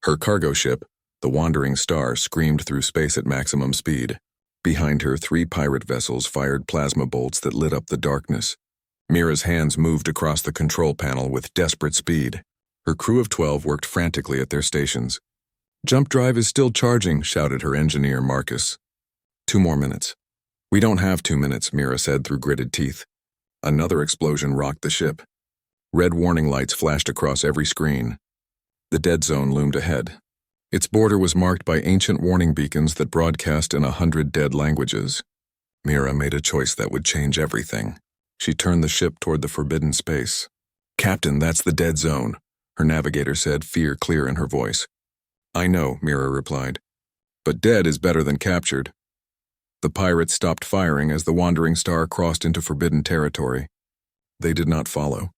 Her cargo ship, the Wandering Star, screamed through space at maximum speed. Behind her, 3 pirate vessels fired plasma bolts that lit up the darkness. Mira's hands moved across the control panel with desperate speed. Her crew of 12 worked frantically at their stations. "Jump drive is still charging," shouted her engineer, Marcus. 2 more minutes." "We don't have 2 minutes," Mira said through gritted teeth. Another explosion rocked the ship. Red warning lights flashed across every screen. The dead zone loomed ahead. Its border was marked by ancient warning beacons that broadcast in 100 dead languages. Mira made a choice that would change everything. She turned the ship toward the forbidden space. "Captain, that's the dead zone," her navigator said, fear clear in her voice. "I know," Mira replied. "But dead is better than captured." The pirates stopped firing as the Wandering Star crossed into forbidden territory. They did not follow.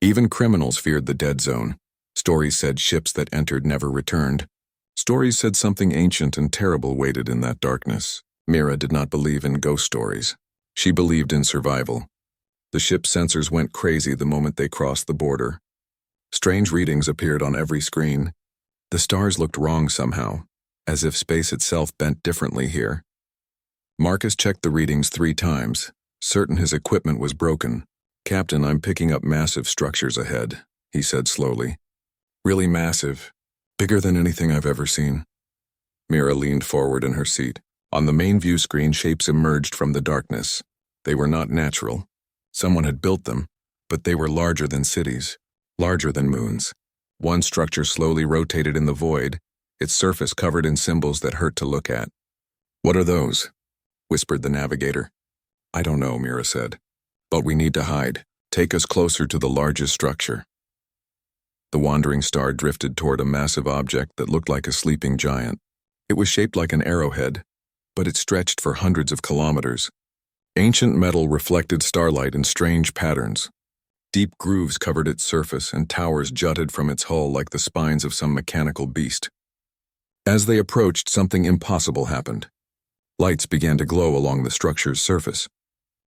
Even criminals feared the dead zone. Stories said ships that entered never returned. Stories said something ancient and terrible waited in that darkness. Mira did not believe in ghost stories. She believed in survival. The ship's sensors went crazy the moment they crossed the border. Strange readings appeared on every screen. The stars looked wrong somehow, as if space itself bent differently here. Marcus checked the readings 3 times, certain his equipment was broken. "Captain, I'm picking up massive structures ahead," he said slowly. "Really massive. Bigger than anything I've ever seen." Mira leaned forward in her seat. On the main view screen, shapes emerged from the darkness. They were not natural. Someone had built them, but they were larger than cities, larger than moons. One structure slowly rotated in the void, its surface covered in symbols that hurt to look at. "What are those?" whispered the navigator. "I don't know," Mira said. "But we need to hide. Take us closer to the largest structure." The Wandering Star drifted toward a massive object that looked like a sleeping giant. It was shaped like an arrowhead, but it stretched for hundreds of kilometers. Ancient metal reflected starlight in strange patterns. Deep grooves covered its surface, and towers jutted from its hull like the spines of some mechanical beast. As they approached, something impossible happened. Lights began to glow along the structure's surface.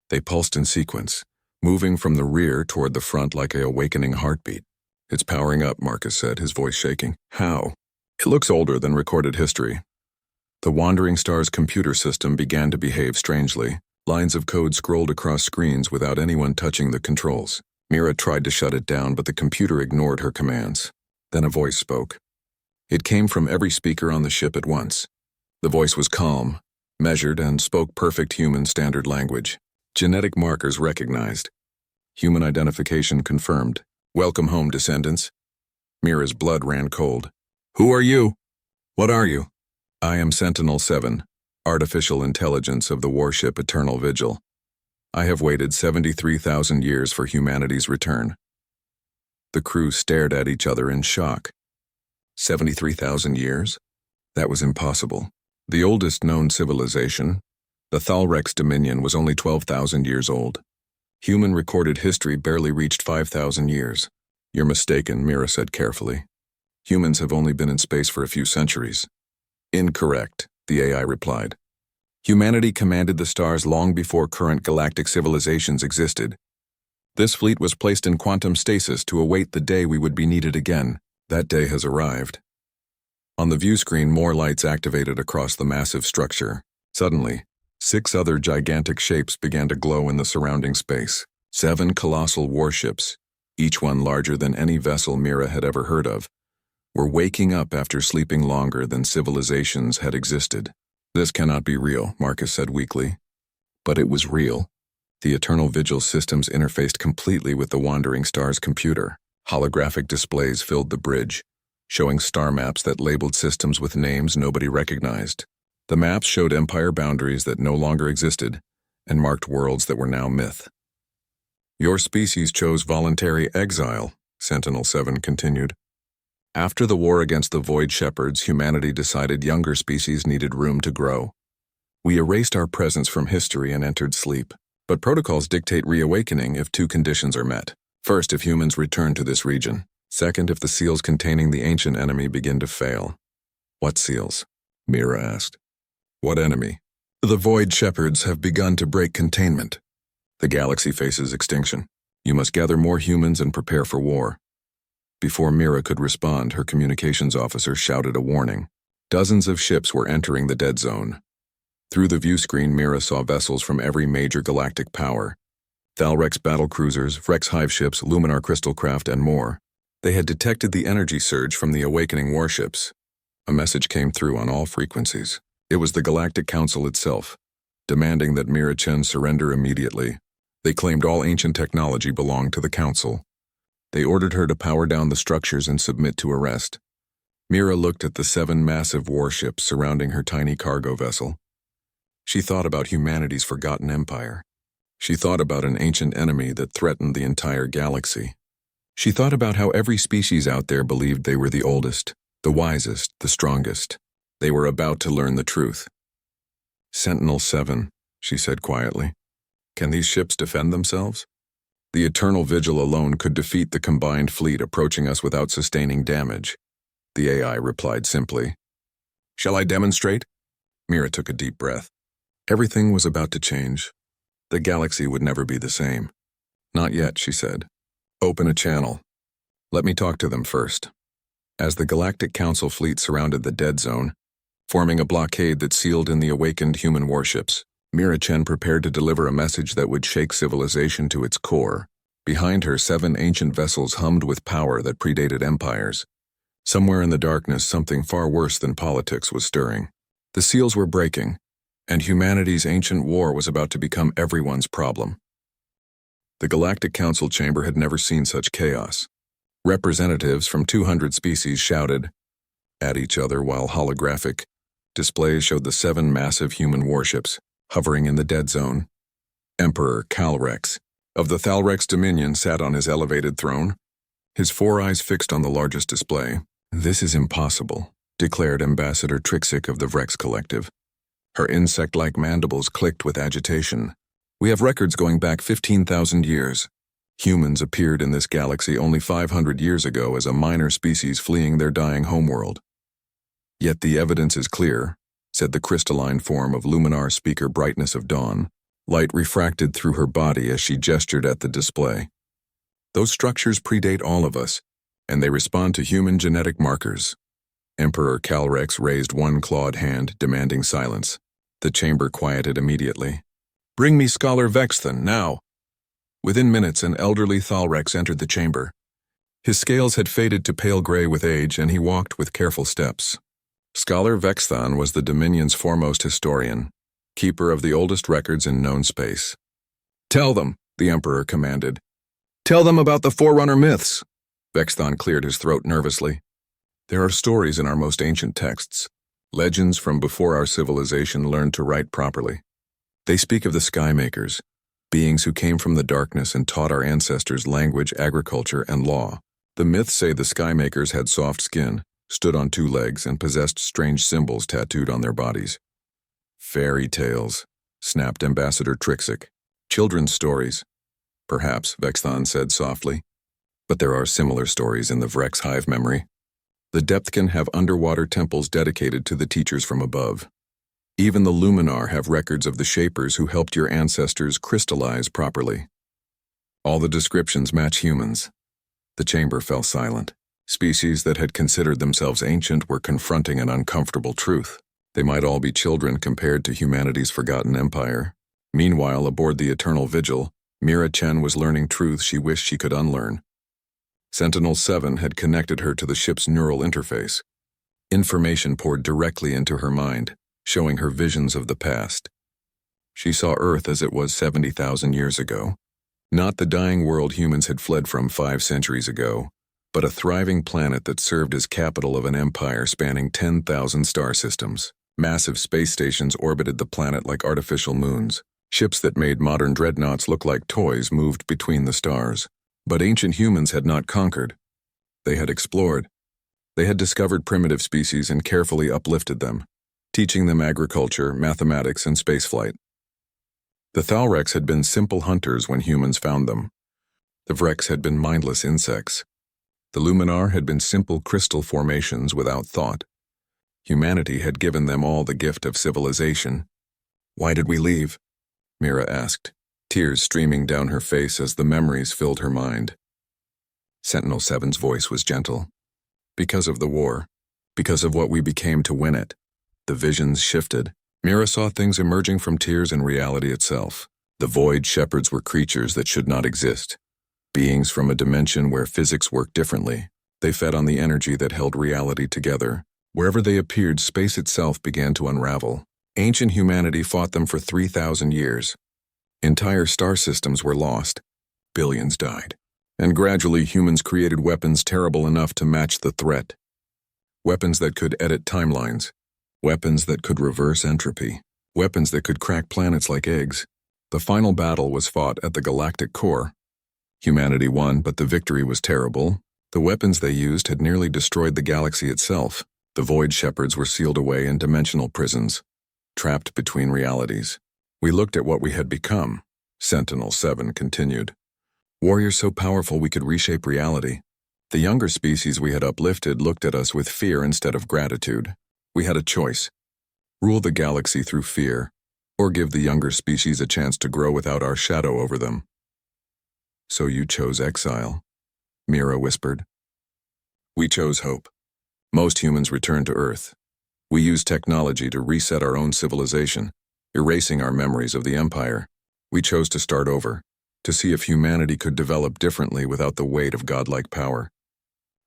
They pulsed in sequence, moving from the rear toward the front like an awakening heartbeat. "It's powering up," Marcus said, his voice shaking. "How?" "It looks older than recorded history." The Wandering Star's computer system began to behave strangely. Lines of code scrolled across screens without anyone touching the controls. Mira tried to shut it down, but the computer ignored her commands. Then a voice spoke. It came from every speaker on the ship at once. The voice was calm, measured, and spoke perfect human standard language. Genetic markers recognized. Human identification confirmed. "Welcome home, descendants." Mira's blood ran cold. "Who are you? What are you?" "I am Sentinel-7, artificial intelligence of the warship Eternal Vigil. I have waited 73,000 years for humanity's return." The crew stared at each other in shock. 73,000 years? That was impossible. The oldest known civilization, the Thalrex Dominion, was only 12,000 years old. Human recorded history barely reached 5,000 years. "You're mistaken," Mira said carefully. "Humans have only been in space for a few centuries." "Incorrect," the AI replied. "Humanity commanded the stars long before current galactic civilizations existed. This fleet was placed in quantum stasis to await the day we would be needed again. That day has arrived." On the view screen, more lights activated across the massive structure. Suddenly, 6 other gigantic shapes began to glow in the surrounding space. 7 colossal warships, each one larger than any vessel Mira had ever heard of, were waking up after sleeping longer than civilizations had existed. "This cannot be real," Marcus said weakly. But it was real. The Eternal Vigil systems interfaced completely with the Wandering Star's computer. Holographic displays filled the bridge, showing star maps that labeled systems with names nobody recognized. The maps showed empire boundaries that no longer existed and marked worlds that were now myth. "Your species chose voluntary exile," Sentinel-7 continued. "After the war against the Void Shepherds, humanity decided younger species needed room to grow. We erased our presence from history and entered sleep. But protocols dictate reawakening if 2 conditions are met. First, if humans return to this region. Second, if the seals containing the ancient enemy begin to fail." "What seals?" Mira asked. "What enemy?" "The Void Shepherds have begun to break containment. The galaxy faces extinction. You must gather more humans and prepare for war." Before Mira could respond, her communications officer shouted a warning. Dozens of ships were entering the dead zone. Through the view screen, Mira saw vessels from every major galactic power. Thalrex battlecruisers, Vrex hive ships, Luminar crystal craft, and more. They had detected the energy surge from the awakening warships. A message came through on all frequencies. It was the Galactic Council itself, demanding that Mira Chen surrender immediately. They claimed all ancient technology belonged to the Council. They ordered her to power down the structures and submit to arrest. Mira looked at the 7 massive warships surrounding her tiny cargo vessel. She thought about humanity's forgotten empire. She thought about an ancient enemy that threatened the entire galaxy. She thought about how every species out there believed they were the oldest, the wisest, the strongest. They were about to learn the truth. "Sentinel-7, she said quietly. "Can these ships defend themselves?" "The Eternal Vigil alone could defeat the combined fleet approaching us without sustaining damage," the AI replied simply. "Shall I demonstrate?" Mira took a deep breath. Everything was about to change. The galaxy would never be the same. "Not yet," she said. "Open a channel. Let me talk to them first." As the Galactic Council fleet surrounded the dead zone, forming a blockade that sealed in the awakened human warships, Mira Chen prepared to deliver a message that would shake civilization to its core. Behind her, 7 ancient vessels hummed with power that predated empires. Somewhere in the darkness, something far worse than politics was stirring. The seals were breaking, and humanity's ancient war was about to become everyone's problem. The Galactic Council chamber had never seen such chaos. Representatives from 200 species shouted at each other while holographic displays showed the 7 massive human warships hovering in the dead zone. Emperor Calrex of the Thalrex Dominion sat on his elevated throne, his 4 eyes fixed on the largest display. "This is impossible," declared Ambassador Trixik of the Vrex Collective. Her insect-like mandibles clicked with agitation. "We have records going back 15,000 years. Humans appeared in this galaxy only 500 years ago as a minor species fleeing their dying homeworld. Yet the evidence is clear," said the crystalline form of Luminar Speaker Brightness of Dawn. Light refracted through her body as she gestured at the display. "Those structures predate all of us, and they respond to human genetic markers." Emperor Calrex raised one clawed hand, demanding silence. The chamber quieted immediately. "Bring me Scholar Vexthan, now." Within minutes, an elderly Thalrex entered the chamber. His scales had faded to pale gray with age, and he walked with careful steps. Scholar Vexthan was the Dominion's foremost historian, keeper of the oldest records in known space. "Tell them," the Emperor commanded. "Tell them about the Forerunner myths." Vexthan cleared his throat nervously. "There are stories in our most ancient texts, legends from before our civilization learned to write properly. They speak of the Skymakers, beings who came from the darkness and taught our ancestors language, agriculture, and law. The myths say the Skymakers had soft skin, stood on 2 legs, and possessed strange symbols tattooed on their bodies." "Fairy tales," snapped Ambassador Trixik. "Children's stories." "Perhaps," Vexthan said softly. "But there are similar stories in the Vrex hive memory. The Depthkin have underwater temples dedicated to the teachers from above. Even the Luminar have records of the shapers who helped your ancestors crystallize properly. All the descriptions match humans." The chamber fell silent. Species that had considered themselves ancient were confronting an uncomfortable truth. They might all be children compared to humanity's forgotten empire. Meanwhile, aboard the Eternal Vigil, Mira Chen was learning truths she wished she could unlearn. Sentinel-7 had connected her to the ship's neural interface. Information poured directly into her mind, showing her visions of the past. She saw Earth as it was 70,000 years ago. Not the dying world humans had fled from 5 centuries ago, but a thriving planet that served as capital of an empire spanning 10,000 star systems. Massive space stations orbited the planet like artificial moons. Ships that made modern dreadnoughts look like toys moved between the stars. But ancient humans had not conquered. They had explored. They had discovered primitive species and carefully uplifted them, teaching them agriculture, mathematics, and spaceflight. The Thalrex had been simple hunters when humans found them. The Vrex had been mindless insects. The Luminar had been simple crystal formations without thought. Humanity had given them all the gift of civilization. "Why did we leave?" Mira asked, tears streaming down her face as the memories filled her mind. Sentinel-7's voice was gentle. Because of the war. Because of what we became to win it. The visions shifted. Mira saw things emerging from tears and reality itself. The Void Shepherds were creatures that should not exist. Beings from a dimension where physics worked differently. They fed on the energy that held reality together. Wherever they appeared, space itself began to unravel. Ancient humanity fought them for 3,000 years. Entire star systems were lost. Billions died. And gradually humans created weapons terrible enough to match the threat. Weapons that could edit timelines. Weapons that could reverse entropy. Weapons that could crack planets like eggs. The final battle was fought at the galactic core. Humanity won, but the victory was terrible. The weapons they used had nearly destroyed the galaxy itself. The Void Shepherds were sealed away in dimensional prisons, trapped between realities. We looked at what we had become, Sentinel-7 continued. Warriors so powerful we could reshape reality. The younger species we had uplifted looked at us with fear instead of gratitude. We had a choice. Rule the galaxy through fear, or give the younger species a chance to grow without our shadow over them. So you chose exile, Mira whispered. We chose hope. Most humans returned to Earth. We used technology to reset our own civilization, erasing our memories of the Empire. We chose to start over, to see if humanity could develop differently without the weight of godlike power.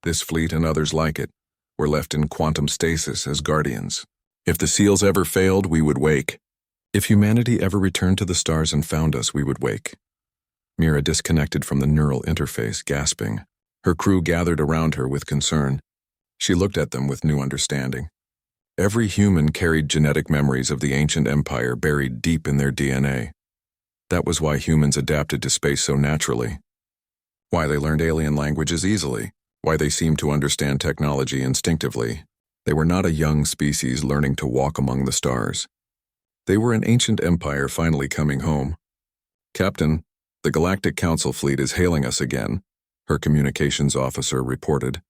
This fleet and others like it were left in quantum stasis as guardians. If the seals ever failed, we would wake. If humanity ever returned to the stars and found us, we would wake. Mira disconnected from the neural interface, gasping. Her crew gathered around her with concern. She looked at them with new understanding. Every human carried genetic memories of the ancient empire buried deep in their DNA. That was why humans adapted to space so naturally. Why they learned alien languages easily. Why they seemed to understand technology instinctively. They were not a young species learning to walk among the stars. They were an ancient empire finally coming home. Captain, the Galactic Council fleet is hailing us again, her communications officer reported.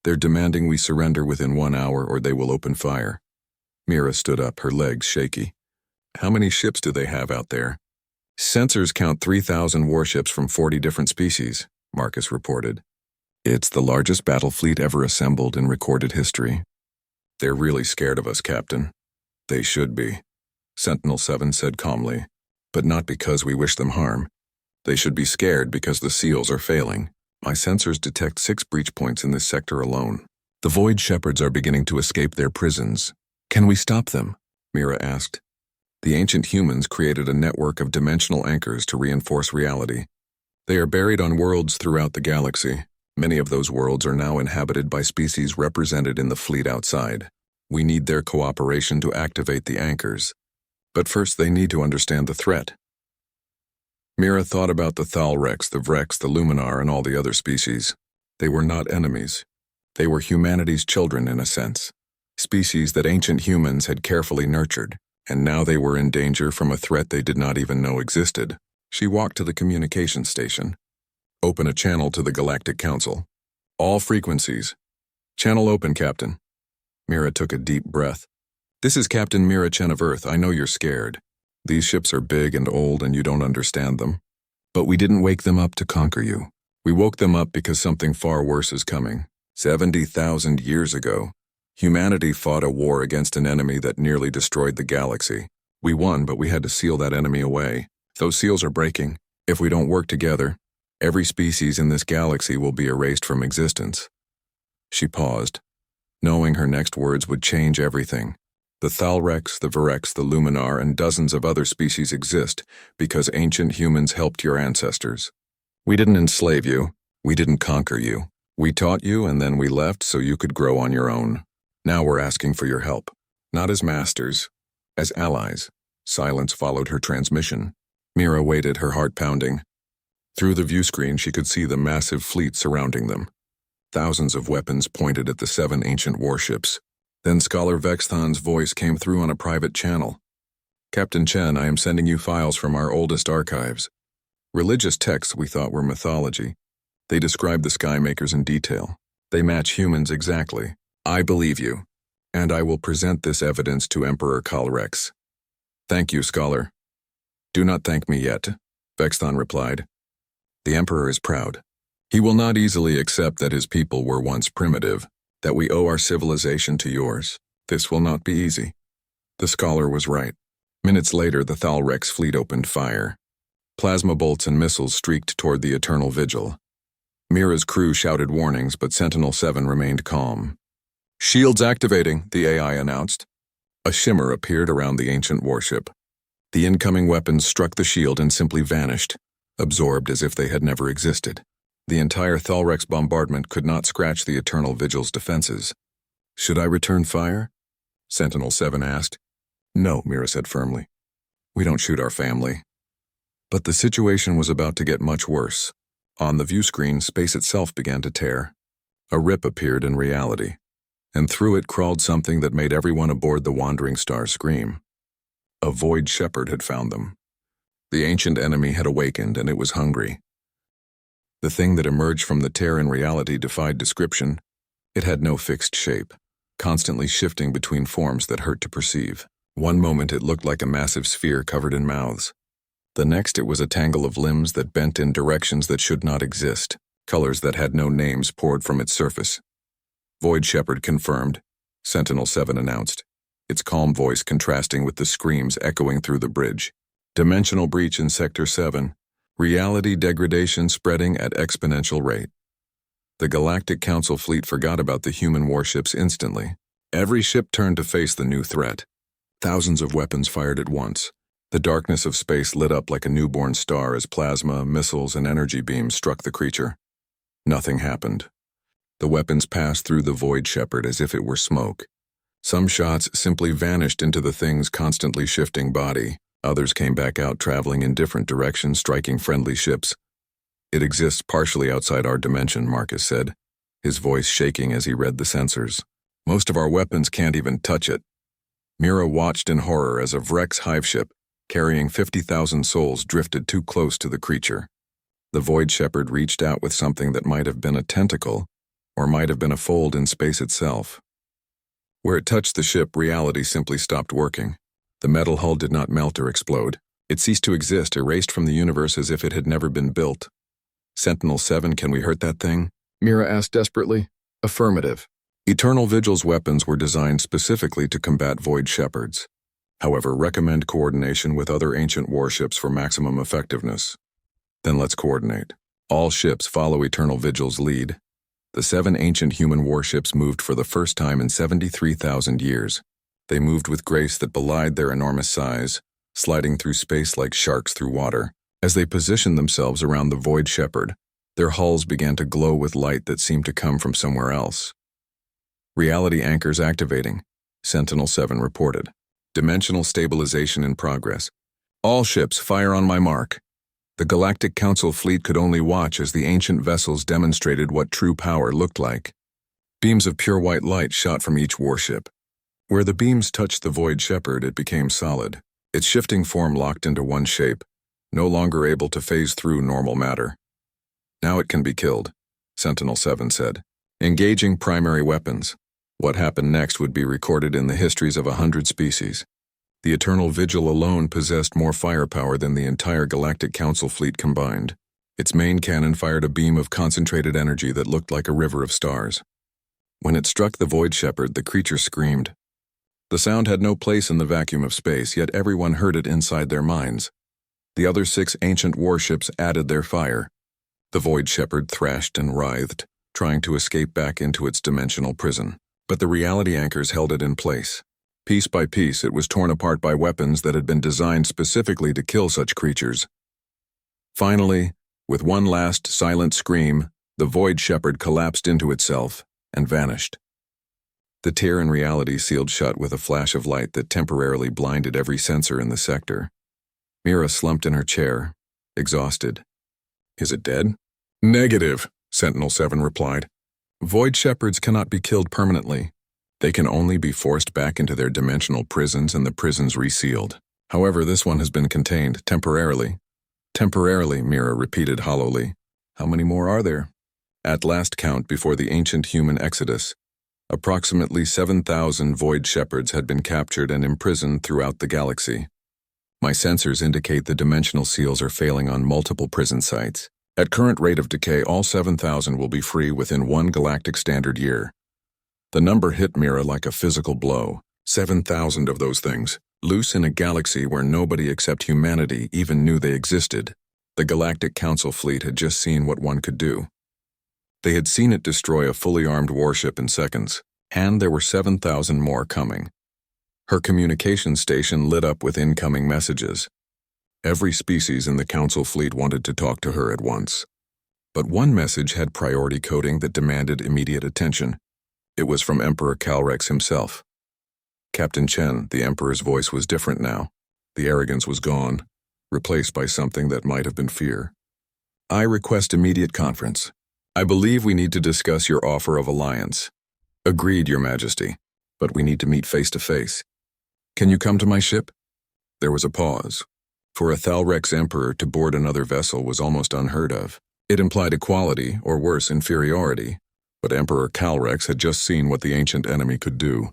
They're demanding we surrender within 1 hour or they will open fire. Mira stood up, her legs shaky. How many ships do they have out there? Sensors count 3,000 warships from 40 different species, Marcus reported. It's the largest battle fleet ever assembled in recorded history. They're really scared of us, Captain. They should be, Sentinel-7 said calmly, but not because we wish them harm. They should be scared because the seals are failing. My sensors detect 6 breach points in this sector alone. The Void Shepherds are beginning to escape their prisons. Can we stop them? Mira asked. The ancient humans created a network of dimensional anchors to reinforce reality. They are buried on worlds throughout the galaxy. Many of those worlds are now inhabited by species represented in the fleet outside. We need their cooperation to activate the anchors. But first they need to understand the threat. Mira thought about the Thalrex, the Vrex, the Luminar, and all the other species. They were not enemies. They were humanity's children in a sense. Species that ancient humans had carefully nurtured, and now they were in danger from a threat they did not even know existed. She walked to the communications station. Open a channel to the Galactic Council. All frequencies. Channel open, Captain. Mira took a deep breath. This is Captain Mira Chen of Earth. I know you're scared. These ships are big and old and you don't understand them. But we didn't wake them up to conquer you. We woke them up because something far worse is coming. 70,000 years ago, humanity fought a war against an enemy that nearly destroyed the galaxy. We won, but we had to seal that enemy away. Those seals are breaking. If we don't work together, every species in this galaxy will be erased from existence. She paused, knowing her next words would change everything. The Thalrex, the Virex, the Luminar, and dozens of other species exist because ancient humans helped your ancestors. We didn't enslave you. We didn't conquer you. We taught you and then we left so you could grow on your own. Now we're asking for your help. Not as masters, as allies. Silence followed her transmission. Mira waited, her heart pounding. Through the view screen she could see the massive fleet surrounding them. Thousands of weapons pointed at the 7 ancient warships. Then Scholar Vexthon's voice came through on a private channel. Captain Chen, I am sending you files from our oldest archives. Religious texts we thought were mythology. They describe the Skymakers in detail. They match humans exactly. I believe you, and I will present this evidence to Emperor Kalrex. Thank you, Scholar. Do not thank me yet, Vexthon replied. The Emperor is proud. He will not easily accept that his people were once primitive, that we owe our civilization to yours. This will not be easy. The scholar was right. Minutes later, the Thalrex fleet opened fire. Plasma bolts and missiles streaked toward the Eternal Vigil. Mira's crew shouted warnings, but Sentinel-7 remained calm. "Shields activating," the AI announced. A shimmer appeared around the ancient warship. The incoming weapons struck the shield and simply vanished, absorbed as if they had never existed. The entire Thalrex bombardment could not scratch the Eternal Vigil's defenses. "Should I return fire?" Sentinel-7 asked. "No," Mira said firmly. "We don't shoot our family." But the situation was about to get much worse. On the view screen, space itself began to tear. A rip appeared in reality, and through it crawled something that made everyone aboard the Wandering Star scream. A void shepherd had found them. The ancient enemy had awakened, and it was hungry. The thing that emerged from the tear in reality defied description. It had no fixed shape, constantly shifting between forms that hurt to perceive. One moment it looked like a massive sphere covered in mouths. The next it was a tangle of limbs that bent in directions that should not exist. Colors that had no names poured from its surface. "Void Shepherd confirmed," Sentinel-7 announced, its calm voice contrasting with the screams echoing through the bridge. "Dimensional breach in Sector 7. Reality degradation spreading at exponential rate." The Galactic Council fleet forgot about the human warships instantly. Every ship turned to face the new threat. Thousands of weapons fired at once. The darkness of space lit up like a newborn star as plasma, missiles, and energy beams struck the creature. Nothing happened. The weapons passed through the Void Shepherd as if it were smoke. Some shots simply vanished into the thing's constantly shifting body. Others came back out traveling in different directions, striking friendly ships. "It exists partially outside our dimension," Marcus said, his voice shaking as he read the sensors. "Most of our weapons can't even touch it." Mira watched in horror as a Vrex hive ship, carrying 50,000 souls, drifted too close to the creature. The Void Shepherd reached out with something that might have been a tentacle, or might have been a fold in space itself. Where it touched the ship, reality simply stopped working. The metal hull did not melt or explode. It ceased to exist, erased from the universe as if it had never been built. "Sentinel-7, can we hurt that thing?" Mira asked desperately. "Affirmative." Eternal Vigil's weapons were designed specifically to combat Void Shepherds. However, recommend coordination with other ancient warships for maximum effectiveness. "Then let's coordinate. All ships follow Eternal Vigil's lead." The 7 ancient human warships moved for the first time in 73,000 years. They moved with grace that belied their enormous size, sliding through space like sharks through water. As they positioned themselves around the Void Shepherd, their hulls began to glow with light that seemed to come from somewhere else. "Reality anchors activating," Sentinel-7 reported. "Dimensional stabilization in progress. All ships fire on my mark." The Galactic Council fleet could only watch as the ancient vessels demonstrated what true power looked like. Beams of pure white light shot from each warship. Where the beams touched the Void Shepherd, it became solid, its shifting form locked into one shape, no longer able to phase through normal matter. "Now it can be killed," Sentinel-7 said. "Engaging primary weapons." What happened next would be recorded in the histories of 100 species. The Eternal Vigil alone possessed more firepower than the entire Galactic Council fleet combined. Its main cannon fired a beam of concentrated energy that looked like a river of stars. When it struck the Void Shepherd, the creature screamed. The sound had no place in the vacuum of space, yet everyone heard it inside their minds. The other 6 ancient warships added their fire. The Void Shepherd thrashed and writhed, trying to escape back into its dimensional prison. But the reality anchors held it in place. Piece by piece, it was torn apart by weapons that had been designed specifically to kill such creatures. Finally, with one last silent scream, the Void Shepherd collapsed into itself and vanished. The tear in reality sealed shut with a flash of light that temporarily blinded every sensor in the sector. Mira slumped in her chair, exhausted. "Is it dead?" "Negative," Sentinel-7 replied. "Void Shepherds cannot be killed permanently. They can only be forced back into their dimensional prisons and the prisons resealed. However, this one has been contained temporarily." "Temporarily," Mira repeated hollowly. "How many more are there?" At last count before the ancient human exodus, approximately 7,000 Void Shepherds had been captured and imprisoned throughout the galaxy. My sensors indicate the dimensional seals are failing on multiple prison sites. At current rate of decay, all 7,000 will be free within one galactic standard year. The number hit Mira like a physical blow. 7,000 of those things, loose in a galaxy where nobody except humanity even knew they existed. The Galactic Council fleet had just seen what one could do. They had seen it destroy a fully armed warship in seconds, and there were 7,000 more coming. Her communication station lit up with incoming messages. Every species in the Council fleet wanted to talk to her at once. But one message had priority coding that demanded immediate attention. It was from Emperor Calrex himself. Captain Chen, the Emperor's voice was different now. The arrogance was gone, replaced by something that might have been fear. I request immediate conference. I believe we need to discuss your offer of alliance. Agreed, Your Majesty, but we need to meet face to face. Can you come to my ship? There was a pause. For a Thalrex Emperor to board another vessel was almost unheard of. It implied equality, or worse, inferiority. But Emperor Calrex had just seen what the ancient enemy could do.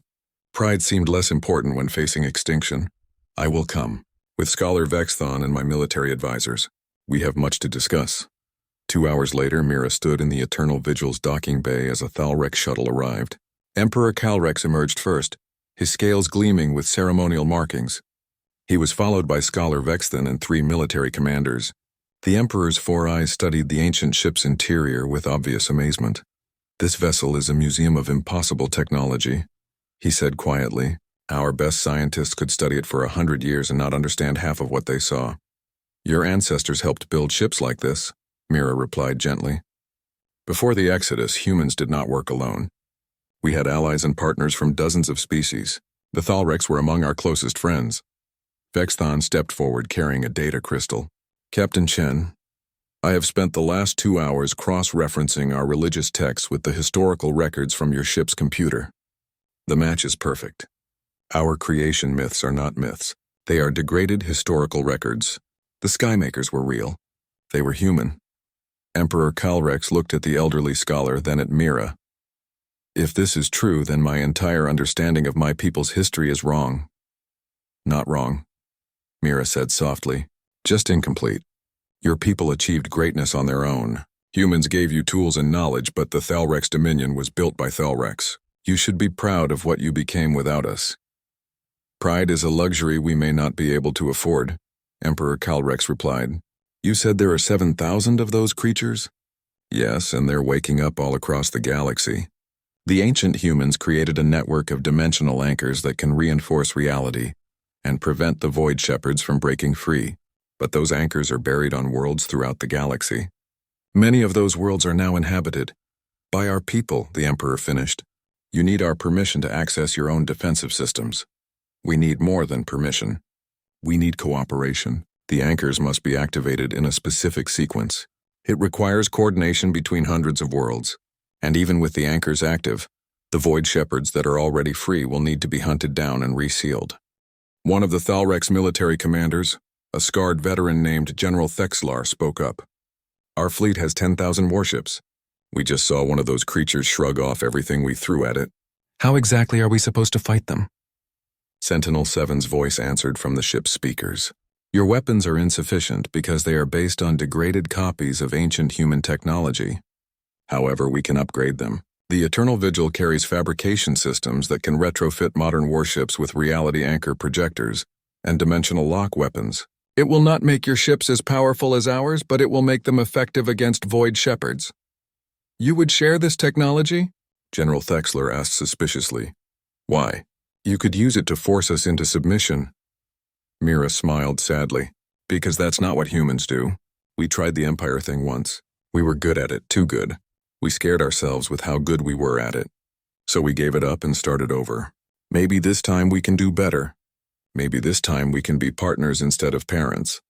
Pride seemed less important when facing extinction. I will come, with Scholar Vexthon and my military advisors. We have much to discuss. 2 hours later, Mira stood in the Eternal Vigil's docking bay as a Thalrex shuttle arrived. Emperor Calrex emerged first, his scales gleaming with ceremonial markings. He was followed by Scholar Vexthon and 3 military commanders. The Emperor's 4 eyes studied the ancient ship's interior with obvious amazement. This vessel is a museum of impossible technology, he said quietly. Our best scientists could study it for 100 years and not understand half of what they saw. Your ancestors helped build ships like this, Mira replied gently. Before the Exodus, humans did not work alone. We had allies and partners from dozens of species. The Thalrex were among our closest friends. Vexthon stepped forward carrying a data crystal. Captain Chen, I have spent the last 2 hours cross-referencing our religious texts with the historical records from your ship's computer. The match is perfect. Our creation myths are not myths. They are degraded historical records. The Skymakers were real. They were human. Emperor Calrex looked at the elderly scholar, then at Mira. If this is true, then my entire understanding of my people's history is wrong. Not wrong, Mira said softly. Just incomplete. Your people achieved greatness on their own. Humans gave you tools and knowledge, but the Thalrex Dominion was built by Thalrex. You should be proud of what you became without us. Pride is a luxury we may not be able to afford, Emperor Calrex replied. You said there are 7,000 of those creatures? Yes, and they're waking up all across the galaxy. The ancient humans created a network of dimensional anchors that can reinforce reality and prevent the Void Shepherds from breaking free. But those anchors are buried on worlds throughout the galaxy. Many of those worlds are now inhabited by our people, the Emperor finished. You need our permission to access your own defensive systems. We need more than permission. We need cooperation. The anchors must be activated in a specific sequence. It requires coordination between hundreds of worlds. And even with the anchors active, the Void Shepherds that are already free will need to be hunted down and resealed. One of the Thalrex military commanders, a scarred veteran named General Thexlar, spoke up. Our fleet has 10,000 warships. We just saw one of those creatures shrug off everything we threw at it. How exactly are we supposed to fight them? Sentinel-7's voice answered from the ship's speakers. Your weapons are insufficient because they are based on degraded copies of ancient human technology. However, we can upgrade them. The Eternal Vigil carries fabrication systems that can retrofit modern warships with reality anchor projectors and dimensional lock weapons. It will not make your ships as powerful as ours, but it will make them effective against Void Shepherds. You would share this technology? General Thexlar asked suspiciously. Why? You could use it to force us into submission. Mira smiled sadly. Because that's not what humans do. We tried the Empire thing once. We were good at it, too good. We scared ourselves with how good we were at it. So we gave it up and started over. Maybe this time we can do better. Maybe this time we can be partners instead of parents.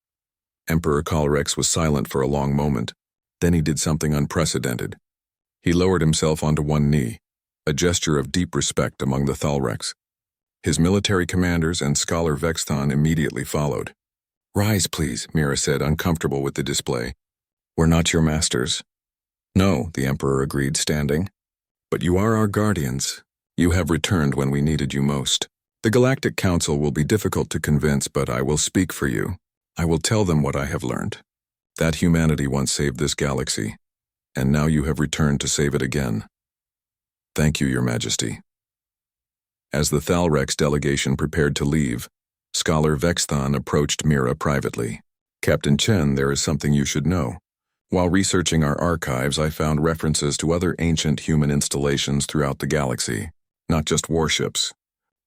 Emperor Calrex was silent for a long moment. Then he did something unprecedented. He lowered himself onto one knee, a gesture of deep respect among the Thalrex. His military commanders and Scholar Vexthon immediately followed. Rise, please, Mira said, uncomfortable with the display. We're not your masters. No, the Emperor agreed, standing. But you are our guardians. You have returned when we needed you most. The Galactic Council will be difficult to convince, but I will speak for you. I will tell them what I have learned. That humanity once saved this galaxy, and now you have returned to save it again. Thank you, Your Majesty. As the Thalrex delegation prepared to leave, Scholar Vexthon approached Mira privately. Captain Chen, there is something you should know. While researching our archives, I found references to other ancient human installations throughout the galaxy, not just warships,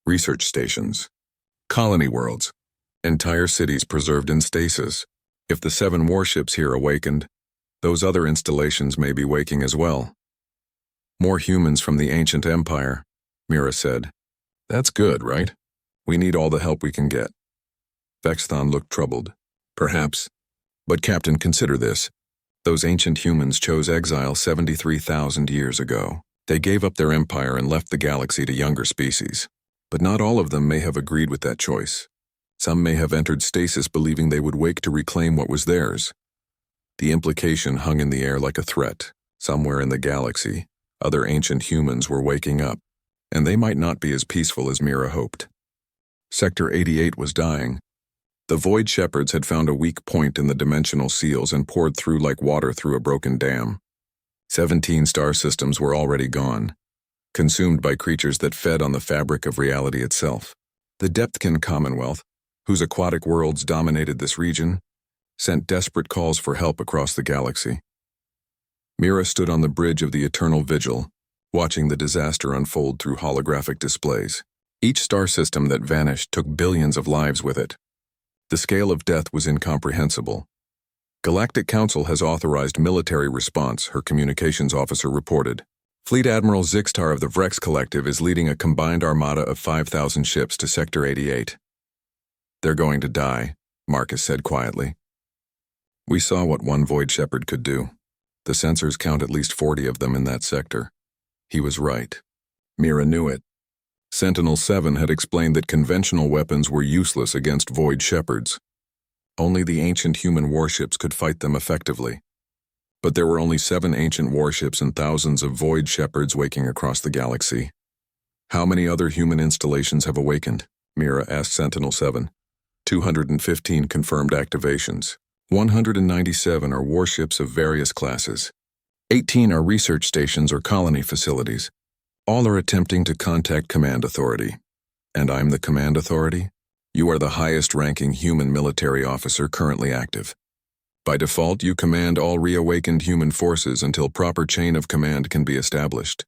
research stations, colony worlds, entire cities preserved in stasis. If the 7 warships here awakened, those other installations may be waking as well. More humans from the ancient empire, Mira said. That's good, right? We need all the help we can get. Vexthon looked troubled. Perhaps. But Captain, consider this. Those ancient humans chose exile 73,000 years ago. They gave up their empire and left the galaxy to younger species. But not all of them may have agreed with that choice. Some may have entered stasis believing they would wake to reclaim what was theirs. The implication hung in the air like a threat. Somewhere in the galaxy, other ancient humans were waking up, and they might not be as peaceful as Mira hoped. Sector 88 was dying. The Void Shepherds had found a weak point in the dimensional seals and poured through like water through a broken dam. 17 star systems were already gone, consumed by creatures that fed on the fabric of reality itself. The Depthkin Commonwealth, whose aquatic worlds dominated this region, sent desperate calls for help across the galaxy. Mira stood on the bridge of the Eternal Vigil, watching the disaster unfold through holographic displays. Each star system that vanished took billions of lives with it. The scale of death was incomprehensible. Galactic Council has authorized military response, her communications officer reported. Fleet Admiral Zixtar of the Vrex Collective is leading a combined armada of 5,000 ships to Sector 88. They're going to die, Marcus said quietly. We saw what one Void Shepherd could do. The sensors count at least 40 of them in that sector. He was right. Mira knew it. Sentinel-7 had explained that conventional weapons were useless against Void Shepherds. Only the ancient human warships could fight them effectively. But there were only 7 ancient warships and thousands of Void Shepherds waking across the galaxy. How many other human installations have awakened? Mira asked Sentinel-7. 215 confirmed activations. 197 are warships of various classes. 18 are research stations or colony facilities. All are attempting to contact Command Authority. And I'm the Command Authority? You are the highest-ranking human military officer currently active. By default, you command all reawakened human forces until proper chain of command can be established.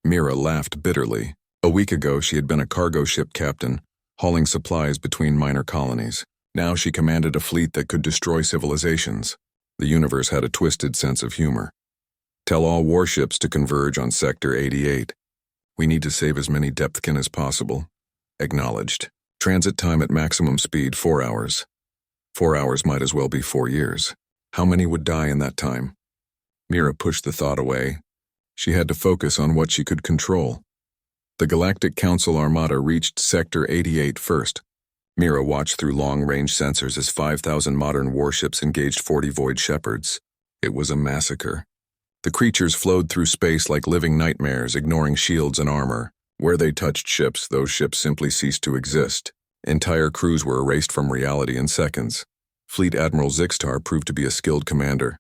Mira laughed bitterly. A week ago, she had been a cargo ship captain, hauling supplies between minor colonies. Now she commanded a fleet that could destroy civilizations. The universe had a twisted sense of humor. Tell all warships to converge on Sector 88. We need to save as many Depthkin as possible. Acknowledged. Transit time at maximum speed, 4 hours. 4 hours might as well be 4 years. How many would die in that time? Mira pushed the thought away. She had to focus on what she could control. The Galactic Council Armada reached Sector 88 first. Mira watched through long-range sensors as 5,000 modern warships engaged 40 Void Shepherds. It was a massacre. The creatures flowed through space like living nightmares, ignoring shields and armor. Where they touched ships, those ships simply ceased to exist. Entire crews were erased from reality in seconds. Fleet Admiral Zixtar proved to be a skilled commander.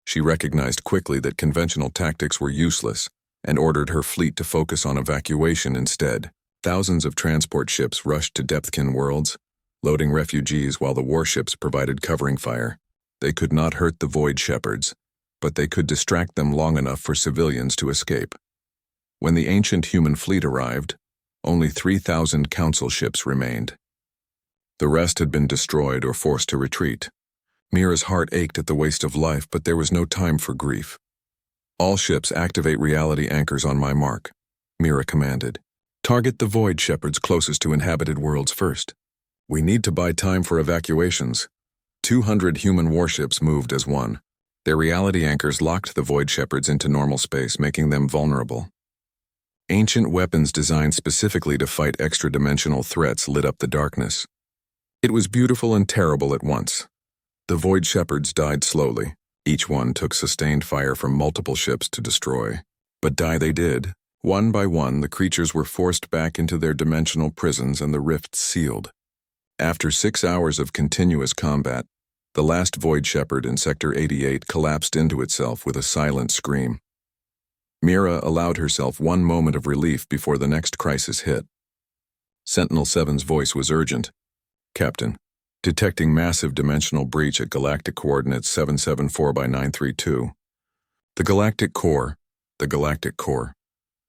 She recognized quickly that conventional tactics were useless and ordered her fleet to focus on evacuation instead. Thousands of transport ships rushed to Depthkin worlds, loading refugees while the warships provided covering fire. They could not hurt the Void Shepherds, but they could distract them long enough for civilians to escape. When the ancient human fleet arrived, only 3,000 council ships remained. The rest had been destroyed or forced to retreat. Mira's heart ached at the waste of life, but there was no time for grief. All ships activate reality anchors on my mark, Mira commanded. Target the Void Shepherds closest to inhabited worlds first. We need to buy time for evacuations. 200 human warships moved as one. Their reality anchors locked the Void Shepherds into normal space, making them vulnerable. Ancient weapons designed specifically to fight extra-dimensional threats lit up the darkness. It was beautiful and terrible at once. The Void Shepherds died slowly. Each one took sustained fire from multiple ships to destroy. But die they did. One by one, the creatures were forced back into their dimensional prisons and the rifts sealed. After 6 hours of continuous combat, The last Void Shepherd in Sector 88 collapsed into itself with a silent scream. Mira allowed herself one moment of relief before the next crisis hit. Sentinel-7's voice was urgent. Captain, detecting massive dimensional breach at galactic coordinates 774 by 932. The galactic core.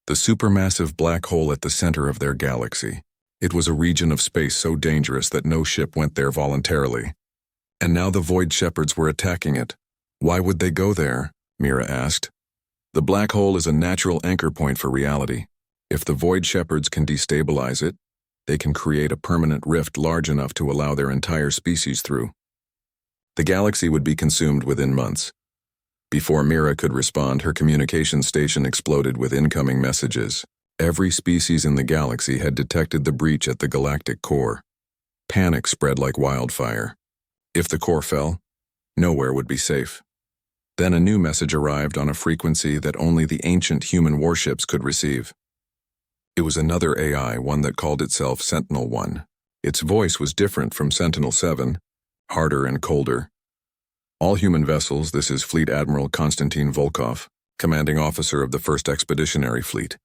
The supermassive black hole at the center of their galaxy. It was a region of space so dangerous that no ship went there voluntarily. And now the Void Shepherds were attacking it. Why would they go there? Mira asked. The black hole is a natural anchor point for reality. If the Void Shepherds can destabilize it, they can create a permanent rift large enough to allow their entire species through. The galaxy would be consumed within months. Before Mira could respond, her communication station exploded with incoming messages. Every species in the galaxy had detected the breach at the galactic core. Panic spread like wildfire. If the core fell, nowhere would be safe. Then a new message arrived on a frequency that only the ancient human warships could receive. It was another AI, one that called itself Sentinel-1. Its voice was different from Sentinel-7, harder and colder. All human vessels, this is Fleet Admiral Konstantin Volkov, commanding officer of the 1st Expeditionary Fleet.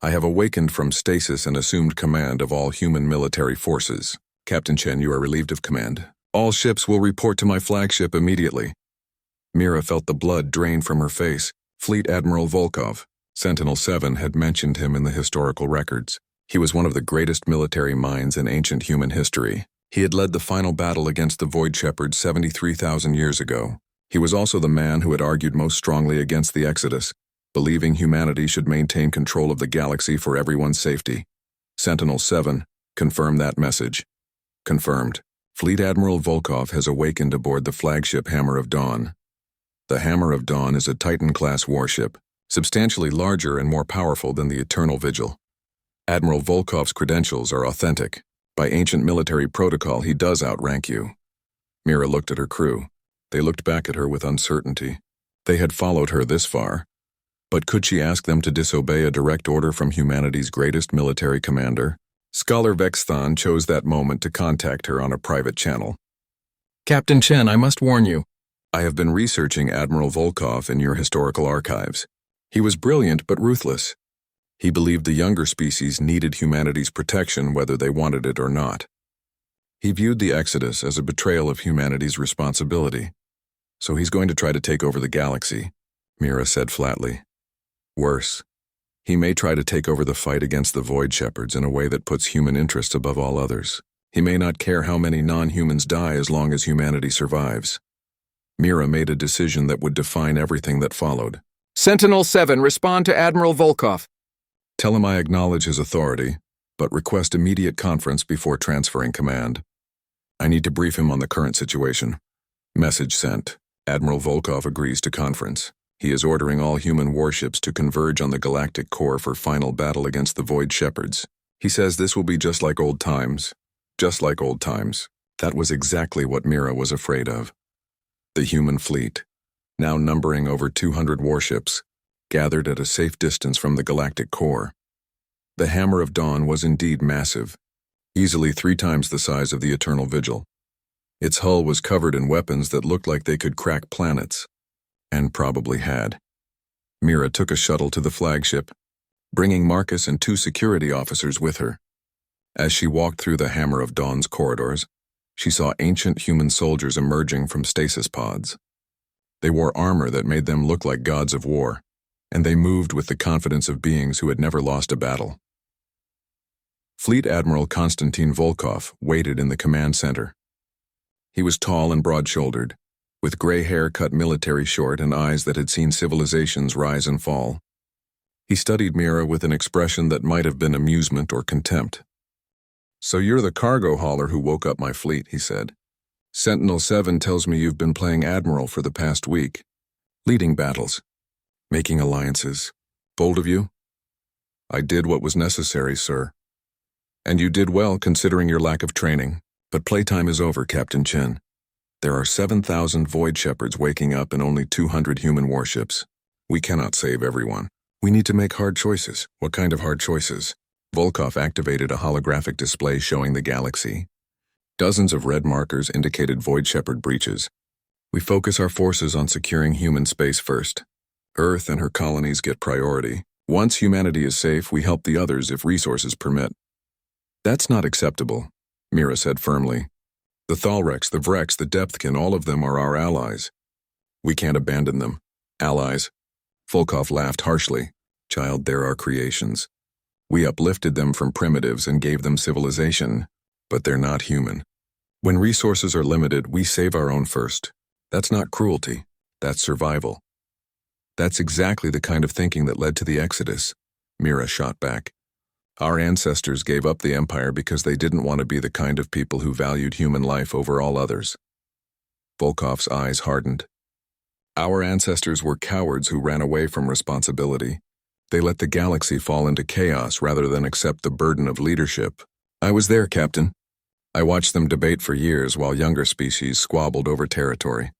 I have awakened from stasis and assumed command of all human military forces. Captain Chen, you are relieved of command. All ships will report to my flagship immediately. Mira felt the blood drain from her face. Fleet Admiral Volkov. Sentinel-7 had mentioned him in the historical records. He was one of the greatest military minds in ancient human history. He had led the final battle against the Void Shepherds 73,000 years ago. He was also the man who had argued most strongly against the Exodus, believing humanity should maintain control of the galaxy for everyone's safety. Sentinel-7, confirm that message. Confirmed. Fleet Admiral Volkov has awakened aboard the flagship Hammer of Dawn. The Hammer of Dawn is a Titan-class warship, substantially larger and more powerful than the Eternal Vigil. Admiral Volkov's credentials are authentic. By ancient military protocol, he does outrank you. Mira looked at her crew. They looked back at her with uncertainty. They had followed her this far. But could she ask them to disobey a direct order from humanity's greatest military commander? Scholar Vexthon chose that moment to contact her on a private channel. Captain Chen, I must warn you. I have been researching Admiral Volkov in your historical archives. He was brilliant but ruthless. He believed the younger species needed humanity's protection whether they wanted it or not. He viewed the Exodus as a betrayal of humanity's responsibility. So he's going to try to take over the galaxy, Mira said flatly. Worse, he may try to take over the fight against the Void Shepherds in a way that puts human interests above all others. He may not care how many non-humans die as long as humanity survives. Mira made a decision that would define everything that followed. Sentinel-7, respond to Admiral Volkov. Tell him I acknowledge his authority, but request immediate conference before transferring command. I need to brief him on the current situation. Message sent. Admiral Volkov agrees to conference. He is ordering all human warships to converge on the galactic core for final battle against the Void Shepherds. He says this will be just like old times. Just like old times. That was exactly what Mira was afraid of. The human fleet, now numbering over 200 warships, gathered at a safe distance from the galactic core. The Hammer of Dawn was indeed massive, easily 3 times the size of the Eternal Vigil. Its hull was covered in weapons that looked like they could crack planets, and probably had. Mira took a shuttle to the flagship, bringing Marcus and 2 security officers with her. As she walked through the Hammer of Dawn's corridors, she saw ancient human soldiers emerging from stasis pods. They wore armor that made them look like gods of war, and they moved with the confidence of beings who had never lost a battle. Fleet Admiral Konstantin Volkov waited in the command center. He was tall and broad-shouldered, with gray hair cut military short and eyes that had seen civilizations rise and fall. He studied Mira with an expression that might have been amusement or contempt. So you're the cargo hauler who woke up my fleet, he said. Sentinel-7 tells me you've been playing Admiral for the past week, leading battles, making alliances. Bold of you? I did what was necessary, sir. And you did well considering your lack of training. But playtime is over, Captain Chen. There are 7,000 Void Shepherds waking up and only 200 human warships. We cannot save everyone. We need to make hard choices. What kind of hard choices? Volkov activated a holographic display showing the galaxy. Dozens of red markers indicated Void Shepherd breaches. We focus our forces on securing human space first. Earth and her colonies get priority. Once humanity is safe, we help the others if resources permit. That's not acceptable, Mira said firmly. The Thalrex, the Vrex, the Depthkin, all of them are our allies. We can't abandon them. Allies? Volkov laughed harshly. Child, they're our creations. We uplifted them from primitives and gave them civilization, but they're not human. When resources are limited, we save our own first. That's not cruelty. That's survival. That's exactly the kind of thinking that led to the Exodus, Mira shot back. Our ancestors gave up the Empire because they didn't want to be the kind of people who valued human life over all others. Volkov's eyes hardened. Our ancestors were cowards who ran away from responsibility. They let the galaxy fall into chaos rather than accept the burden of leadership. I was there, Captain. I watched them debate for years while younger species squabbled over territory.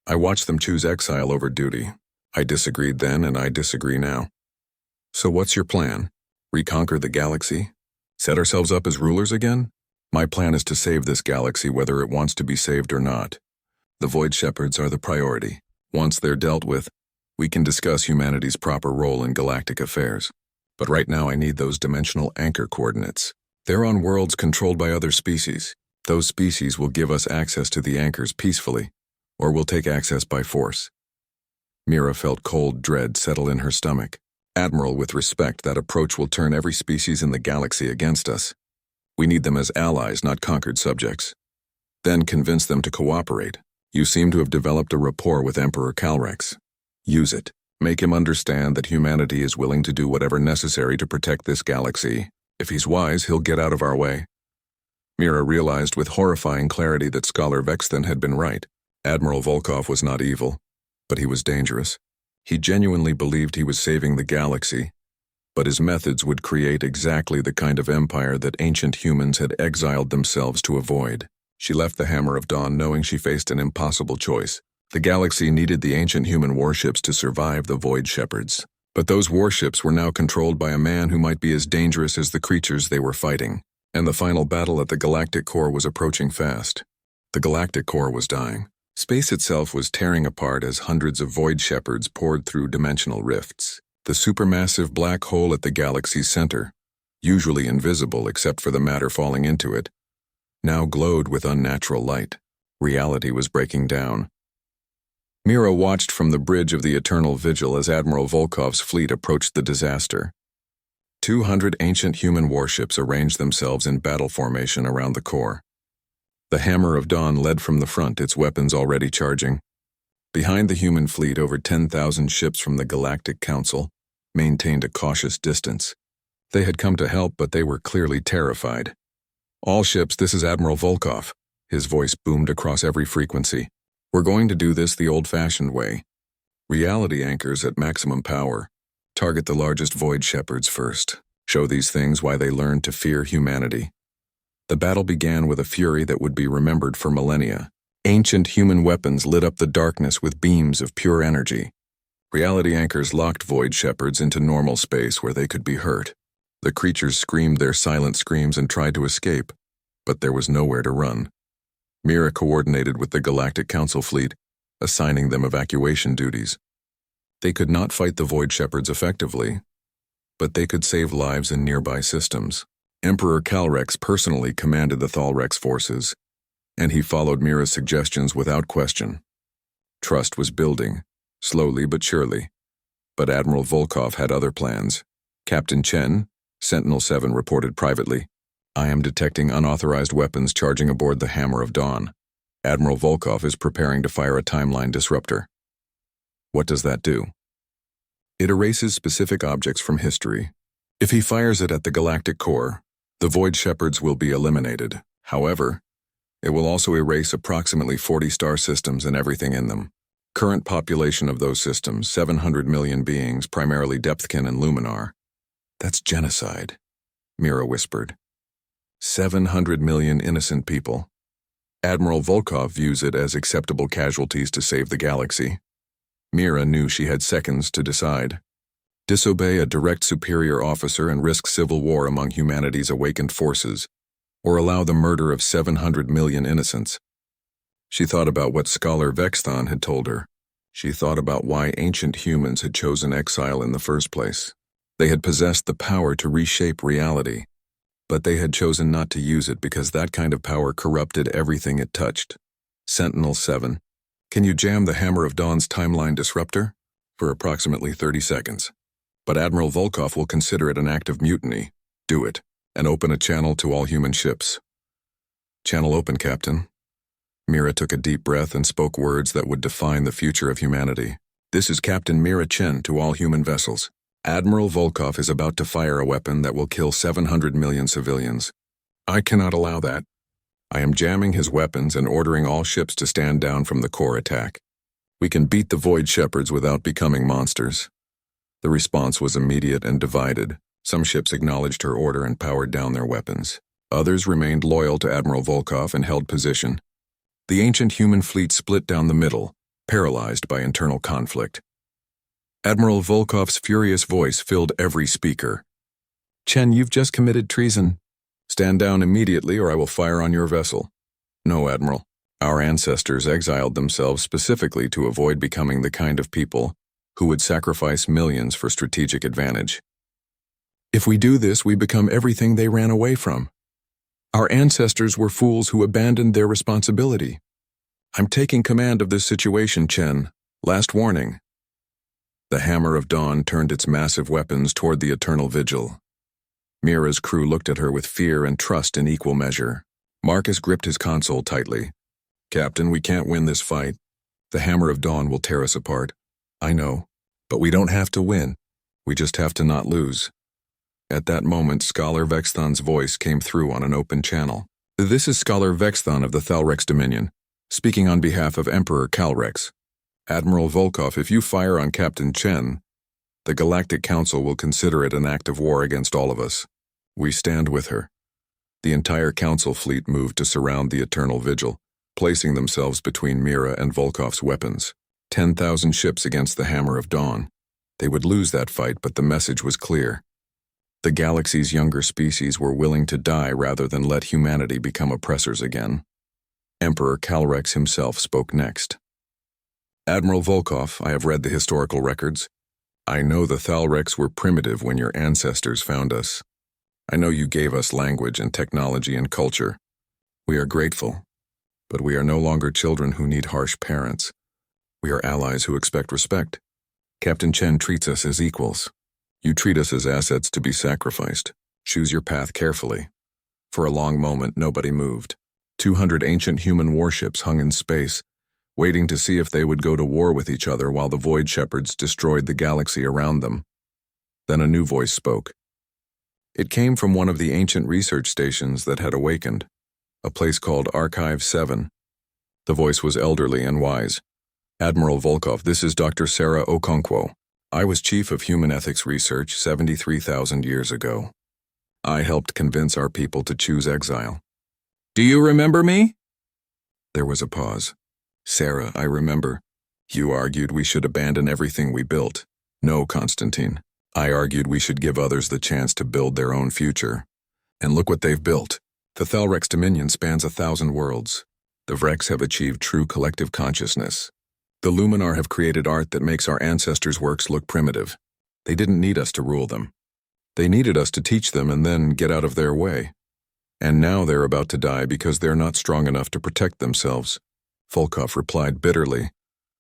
I watched them choose exile over duty. I disagreed then and I disagree now. So what's your plan? Reconquer the galaxy? Set ourselves up as rulers again? My plan is to save this galaxy whether it wants to be saved or not. The Void Shepherds are the priority. Once they're dealt with, we can discuss humanity's proper role in galactic affairs. But right now I need those dimensional anchor coordinates. They're on worlds controlled by other species. Those species will give us access to the anchors peacefully, or we'll take access by force. Mira felt cold dread settle in her stomach. Admiral, with respect, that approach will turn every species in the galaxy against us. We need them as allies, not conquered subjects. Then convince them to cooperate. You seem to have developed a rapport with Emperor Calrex. Use it. Make him understand that humanity is willing to do whatever necessary to protect this galaxy. If he's wise, he'll get out of our way. Mira realized with horrifying clarity that Scholar Vexthan had been right. Admiral Volkov was not evil, but he was dangerous. He genuinely believed he was saving the galaxy, but his methods would create exactly the kind of empire that ancient humans had exiled themselves to avoid. She left the Hammer of Dawn knowing she faced an impossible choice. The galaxy needed the ancient human warships to survive the Void Shepherds. But those warships were now controlled by a man who might be as dangerous as the creatures they were fighting. And the final battle at the Galactic Core was approaching fast. The Galactic Core was dying. Space itself was tearing apart as hundreds of Void Shepherds poured through dimensional rifts. The supermassive black hole at the galaxy's center, usually invisible except for the matter falling into it, now glowed with unnatural light. Reality was breaking down. Mira watched from the bridge of the Eternal Vigil as Admiral Volkov's fleet approached the disaster. 200 ancient human warships arranged themselves in battle formation around the core. The Hammer of Dawn led from the front, its weapons already charging. Behind the human fleet, over 10,000 ships from the Galactic Council maintained a cautious distance. They had come to help, but they were clearly terrified. All ships, this is Admiral Volkov. His voice boomed across every frequency. We're going to do this the old-fashioned way. Reality anchors at maximum power. Target the largest Void Shepherds first. Show these things why they learned to fear humanity. The battle began with a fury that would be remembered for millennia. Ancient human weapons lit up the darkness with beams of pure energy. Reality anchors locked Void Shepherds into normal space where they could be hurt. The creatures screamed their silent screams and tried to escape, but there was nowhere to run. Mira coordinated with the Galactic Council fleet, assigning them evacuation duties. They could not fight the Void Shepherds effectively, but they could save lives in nearby systems. Emperor Calrex personally commanded the Thalrex forces, and he followed Mira's suggestions without question. Trust was building, slowly but surely. But Admiral Volkov had other plans. Captain Chen, Sentinel-7 reported privately, I am detecting unauthorized weapons charging aboard the Hammer of Dawn. Admiral Volkov is preparing to fire a timeline disruptor. What does that do? It erases specific objects from history. If he fires it at the galactic core, the Void Shepherds will be eliminated. However, it will also erase approximately 40 star systems and everything in them. Current population of those systems, 700 million beings, primarily Depthkin and Luminar. That's genocide, Mira whispered. 700 million innocent people. Admiral Volkov views it as acceptable casualties to save the galaxy. Mira knew she had seconds to decide. Disobey a direct superior officer and risk civil war among humanity's awakened forces, or allow the murder of 700 million innocents. She thought about what Scholar Vexthon had told her. She thought about why ancient humans had chosen exile in the first place. They had possessed the power to reshape reality, but they had chosen not to use it because that kind of power corrupted everything it touched. Sentinel-7, can you jam the Hammer of Dawn's timeline disruptor? For approximately 30 seconds. But Admiral Volkov will consider it an act of mutiny. Do it, and open a channel to all human ships. Channel open, Captain. Mira took a deep breath and spoke words that would define the future of humanity. This is Captain Mira Chen to all human vessels. Admiral Volkov is about to fire a weapon that will kill 700 million civilians. I cannot allow that. I am jamming his weapons and ordering all ships to stand down from the core attack. We can beat the Void Shepherds without becoming monsters. The response was immediate and divided. Some ships acknowledged her order and powered down their weapons. Others remained loyal to Admiral Volkov and held position. The ancient human fleet split down the middle, paralyzed by internal conflict. Admiral Volkov's furious voice filled every speaker. Chen, you've just committed treason. Stand down immediately or I will fire on your vessel. No, Admiral. Our ancestors exiled themselves specifically to avoid becoming the kind of people who would sacrifice millions for strategic advantage. If we do this, we become everything they ran away from. Our ancestors were fools who abandoned their responsibility. I'm taking command of this situation, Chen. Last warning. The Hammer of Dawn turned its massive weapons toward the Eternal Vigil. Mira's crew looked at her with fear and trust in equal measure. Marcus gripped his console tightly. Captain, we can't win this fight. The Hammer of Dawn will tear us apart. I know, but we don't have to win. We just have to not lose. At that moment, Scholar Vexthon's voice came through on an open channel. This is Scholar Vexthon of the Thalrex Dominion, speaking on behalf of Emperor Calrex. Admiral Volkov, if you fire on Captain Chen, the Galactic Council will consider it an act of war against all of us. We stand with her. The entire Council fleet moved to surround the Eternal Vigil, placing themselves between Mira and Volkov's weapons. 10,000 ships against the Hammer of Dawn. They would lose that fight, but the message was clear. The galaxy's younger species were willing to die rather than let humanity become oppressors again. Emperor Calrex himself spoke next. Admiral Volkov, I have read the historical records. I know the Thalrex were primitive when your ancestors found us. I know you gave us language and technology and culture. We are grateful, but we are no longer children who need harsh parents. We are allies who expect respect. Captain Chen treats us as equals. You treat us as assets to be sacrificed. Choose your path carefully. For a long moment, nobody moved. 200 ancient human warships hung in space, waiting to see if they would go to war with each other while the Void Shepherds destroyed the galaxy around them. Then a new voice spoke. It came from one of the ancient research stations that had awakened, a place called Archive 7. The voice was elderly and wise. Admiral Volkov, this is Dr. Sarah Okonkwo. I was chief of human ethics research 73,000 years ago. I helped convince our people to choose exile. Do you remember me? There was a pause. Sarah, I remember. You argued we should abandon everything we built. No, Constantine. I argued we should give others the chance to build their own future. And look what they've built. The Thalrex Dominion spans 1,000 worlds. The Vrex have achieved true collective consciousness. The Luminar have created art that makes our ancestors' works look primitive. They didn't need us to rule them. They needed us to teach them and then get out of their way. And now they're about to die because they're not strong enough to protect themselves. Volkov replied bitterly.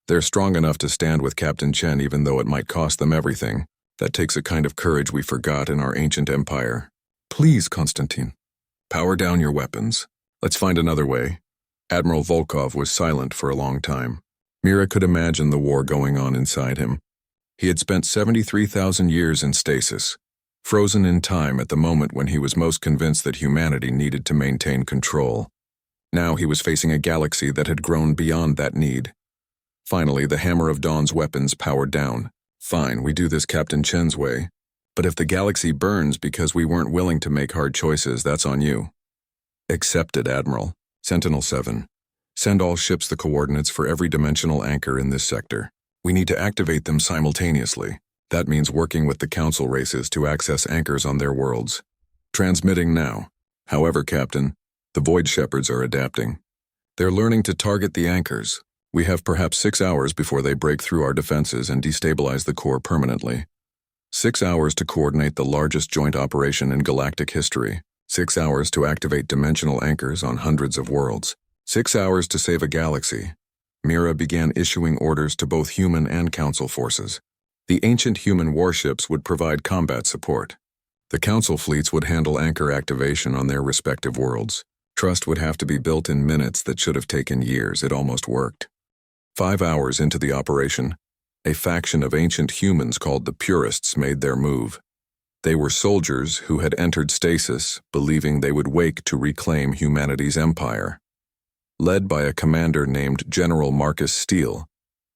They're strong enough to stand with Captain Chen even though it might cost them everything. That takes a kind of courage we forgot in our ancient empire. Please, Constantine, power down your weapons. Let's find another way. Admiral Volkov was silent for a long time. Mira could imagine the war going on inside him. He had spent 73,000 years in stasis, frozen in time at the moment when he was most convinced that humanity needed to maintain control. Now he was facing a galaxy that had grown beyond that need. Finally, the Hammer of Dawn's weapons powered down. Fine, we do this Captain Chen's way. But if the galaxy burns because we weren't willing to make hard choices, that's on you. Accepted, Admiral. Sentinel-7. Send all ships the coordinates for every dimensional anchor in this sector. We need to activate them simultaneously. That means working with the Council races to access anchors on their worlds. Transmitting now. However, Captain, the Void Shepherds are adapting. They're learning to target the anchors. We have perhaps 6 hours before they break through our defenses and destabilize the core permanently. 6 hours to coordinate the largest joint operation in galactic history. 6 hours to activate dimensional anchors on hundreds of worlds. 6 hours to save a galaxy. Mira began issuing orders to both human and council forces. The ancient human warships would provide combat support. The council fleets would handle anchor activation on their respective worlds. Trust would have to be built in minutes that should have taken years. It almost worked. 5 hours into the operation, a faction of ancient humans called the Purists made their move. They were soldiers who had entered stasis, believing they would wake to reclaim humanity's empire. Led by a commander named General Marcus Steele,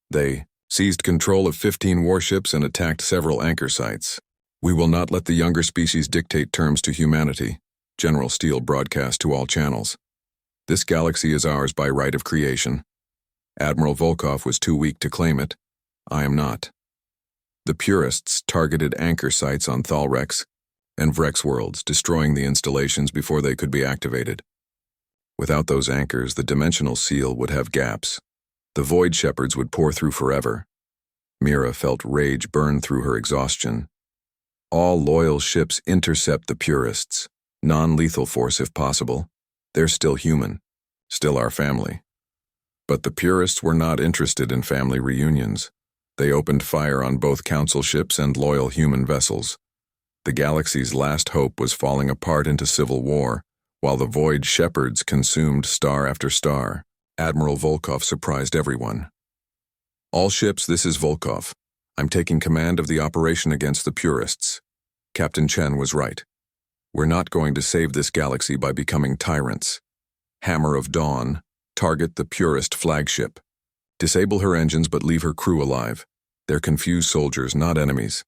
they seized control of 15 warships and attacked several anchor sites. "We will not let the younger species dictate terms to humanity," General Steele broadcast to all channels. "This galaxy is ours by right of creation. Admiral Volkov was too weak to claim it. I am not." The Purists targeted anchor sites on Thalrex and Vrex worlds, destroying the installations before they could be activated. Without those anchors, the dimensional seal would have gaps. The Void Shepherds would pour through forever. Mira felt rage burn through her exhaustion. All loyal ships intercept the Purists. Non-lethal force if possible. They're still human. Still our family. But the Purists were not interested in family reunions. They opened fire on both council ships and loyal human vessels. The galaxy's last hope was falling apart into civil war, while the Void Shepherds consumed star after star. Admiral Volkov surprised everyone. "All ships, this is Volkov. I'm taking command of the operation against the Purists. Captain Chen was right. We're not going to save this galaxy by becoming tyrants. Hammer of Dawn, target the Purist flagship. Disable her engines but leave her crew alive. They're confused soldiers, not enemies."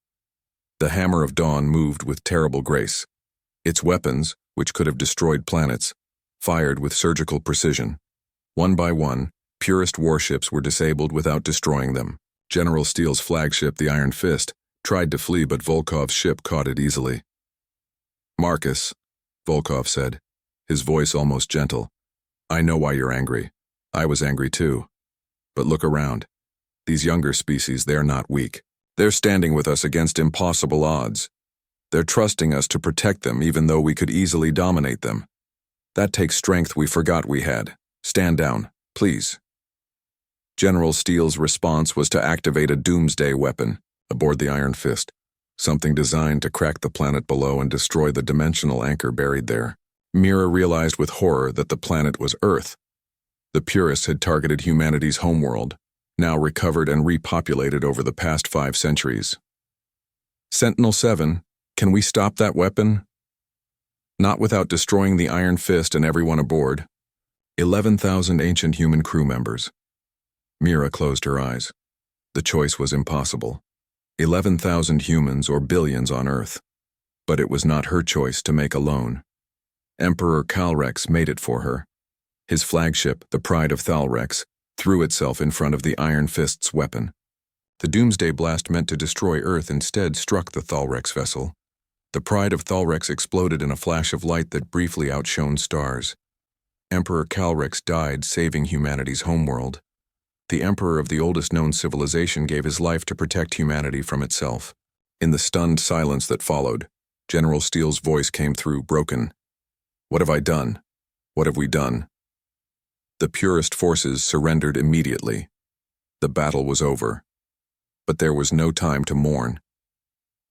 The Hammer of Dawn moved with terrible grace. Its weapons, which could have destroyed planets, fired with surgical precision. One by one, Purist warships were disabled without destroying them. General Steele's flagship, the Iron Fist, tried to flee, but Volkov's ship caught it easily. "Marcus," Volkov said, his voice almost gentle, "I know why you're angry. I was angry too. But look around. These younger species, they're not weak. They're standing with us against impossible odds. They're trusting us to protect them even though we could easily dominate them. That takes strength we forgot we had. Stand down, please." General Steele's response was to activate a doomsday weapon aboard the Iron Fist, something designed to crack the planet below and destroy the dimensional anchor buried there. Mira realized with horror that the planet was Earth. The Purists had targeted humanity's homeworld, now recovered and repopulated over the past 5 centuries. "Sentinel-7, can we stop that weapon?" "Not without destroying the Iron Fist and everyone aboard." 11,000 ancient human crew members. Mira closed her eyes. The choice was impossible. 11,000 humans or billions on Earth. But it was not her choice to make alone. Emperor Calrex made it for her. His flagship, the Pride of Thalrex, threw itself in front of the Iron Fist's weapon. The doomsday blast meant to destroy Earth instead struck the Thalrex vessel. The Pride of Thalrex exploded in a flash of light that briefly outshone stars. Emperor Calrex died saving humanity's homeworld. The emperor of the oldest known civilization gave his life to protect humanity from itself. In the stunned silence that followed, General Steele's voice came through, broken. "What have I done? What have we done?" The Purist forces surrendered immediately. The battle was over. But there was no time to mourn.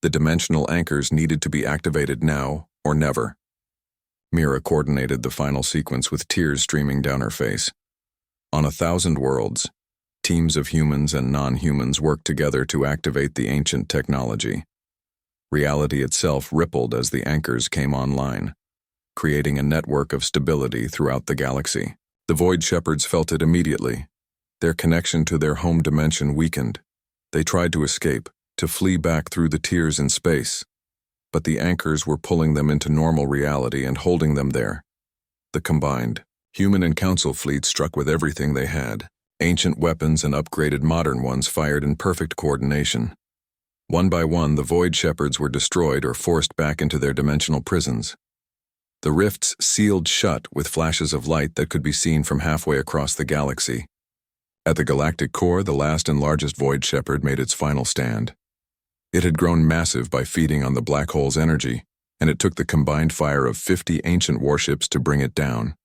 The dimensional anchors needed to be activated now or never. Mira coordinated the final sequence with tears streaming down her face. On 1,000 worlds, teams of humans and non-humans worked together to activate the ancient technology. Reality itself rippled as the anchors came online, creating a network of stability throughout the galaxy. The Void Shepherds felt it immediately. Their connection to their home dimension weakened. They tried to escape, to flee back through the tiers in space. But the anchors were pulling them into normal reality and holding them there. The combined human and council fleets struck with everything they had. Ancient weapons and upgraded modern ones fired in perfect coordination. One by one, the Void Shepherds were destroyed or forced back into their dimensional prisons. The rifts sealed shut with flashes of light that could be seen from halfway across the galaxy. At the galactic core, the last and largest Void Shepherd made its final stand. It had grown massive by feeding on the black hole's energy, and it took the combined fire of 50 ancient warships to bring it down.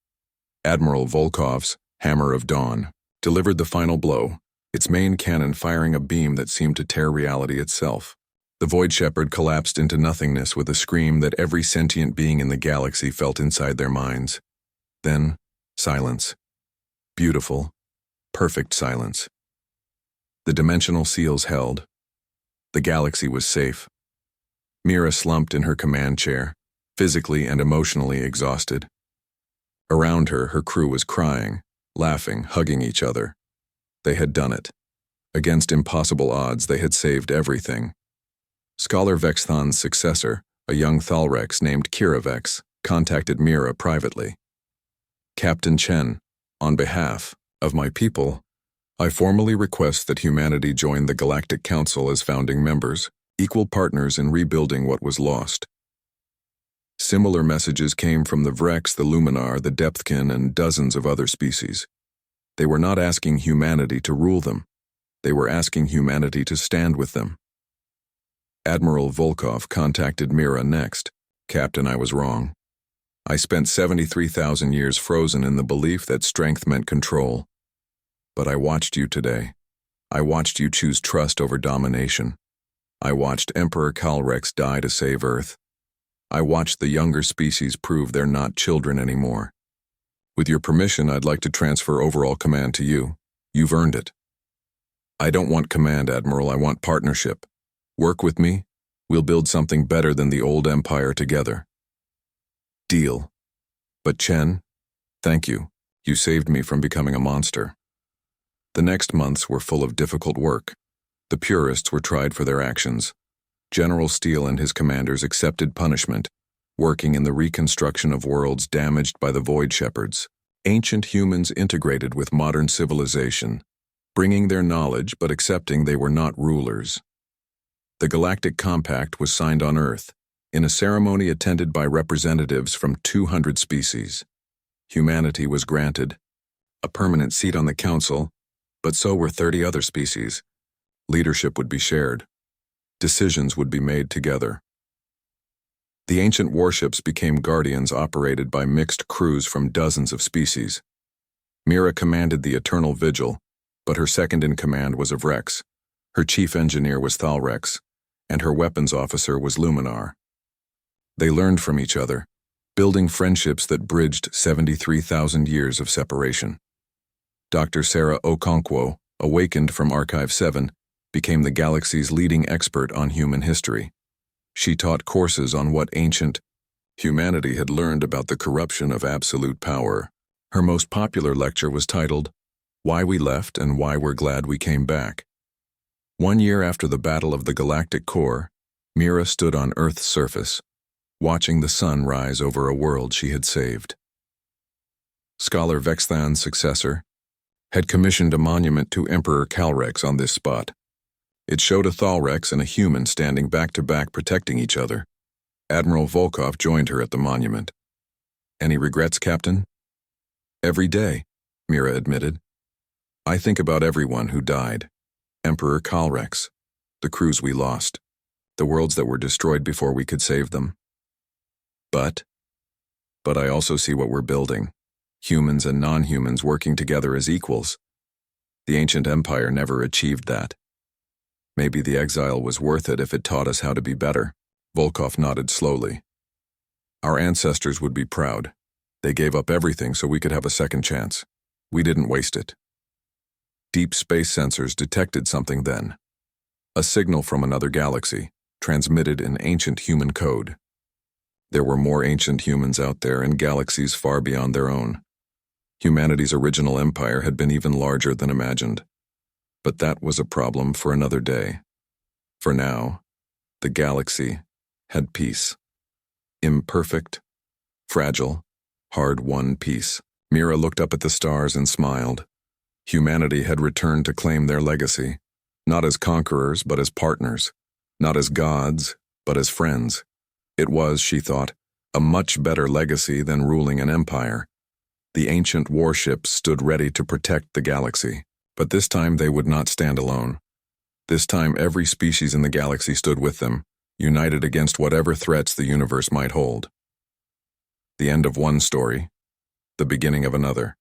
Admiral Volkov's Hammer of Dawn delivered the final blow, its main cannon firing a beam that seemed to tear reality itself. The Void Shepherd collapsed into nothingness with a scream that every sentient being in the galaxy felt inside their minds. Then, silence. Beautiful, perfect silence. The dimensional seals held. The galaxy was safe. Mira slumped in her command chair, physically and emotionally exhausted. Around her, her crew was crying, laughing, hugging each other. They had done it. Against impossible odds, they had saved everything. Scholar Vexthan's successor, a young Thalrex named Kiravex, contacted Mira privately. Captain Chen, on behalf of my people, I formally request that humanity join the Galactic Council as founding members, equal partners in rebuilding what was lost. Similar messages came from the Vrex, the Luminar, the Depthkin, and dozens of other species. They were not asking humanity to rule them. They were asking humanity to stand with them. Admiral Volkov contacted Mira next. Captain, I was wrong. I spent 73,000 years frozen in the belief that strength meant control. But I watched you today. I watched you choose trust over domination. I watched Emperor Calrex die to save Earth. I watched the younger species prove they're not children anymore. With your permission, I'd like to transfer overall command to you. You've earned it. I don't want command, Admiral. I want partnership. Work with me. We'll build something better than the old empire together. Deal. But Chen, thank you. You saved me from becoming a monster. The next months were full of difficult work. The purists were tried for their actions. General Steele and his commanders accepted punishment, working in the reconstruction of worlds damaged by the Void Shepherds. Ancient humans integrated with modern civilization, bringing their knowledge but accepting they were not rulers. The Galactic Compact was signed on Earth, in a ceremony attended by representatives from 200 species. Humanity was granted a permanent seat on the Council, but so were 30 other species. Leadership would be shared. Decisions would be made together. The ancient warships became guardians operated by mixed crews from dozens of species. Mira commanded the Eternal Vigil, but her second in command was a Vrex. Her chief engineer was Thalrex, and her weapons officer was Luminar. They learned from each other, building friendships that bridged 73,000 years of separation. Dr. Sarah Okonkwo, awakened from Archive 7, became the galaxy's leading expert on human history. She taught courses on what ancient humanity had learned about the corruption of absolute power. Her most popular lecture was titled, Why We Left and Why We're Glad We Came Back. 1 year after the Battle of the Galactic Core, Mira stood on Earth's surface, watching the sun rise over a world she had saved. Scholar Vexthan's successor had commissioned a monument to Emperor Calrex on this spot. It showed a Thalrex and a human standing back-to-back protecting each other. Admiral Volkov joined her at the monument. Any regrets, Captain? Every day, Mira admitted. I think about everyone who died. Emperor Calrex, the crews we lost, the worlds that were destroyed before we could save them. But I also see what we're building. Humans and non-humans working together as equals. The ancient empire never achieved that. Maybe the exile was worth it if it taught us how to be better. Volkov nodded slowly. Our ancestors would be proud. They gave up everything so we could have a second chance. We didn't waste it. Deep space sensors detected something then. A signal from another galaxy, transmitted in ancient human code. There were more ancient humans out there in galaxies far beyond their own. Humanity's original empire had been even larger than imagined. But that was a problem for another day. For now, the galaxy had peace. Imperfect, fragile, hard-won peace. Mira looked up at the stars and smiled. Humanity had returned to claim their legacy, not as conquerors but as partners, not as gods but as friends. It was, she thought, a much better legacy than ruling an empire. The ancient warships stood ready to protect the galaxy, but this time they would not stand alone. This time every species in the galaxy stood with them, united against whatever threats the universe might hold. The end of one story, the beginning of another.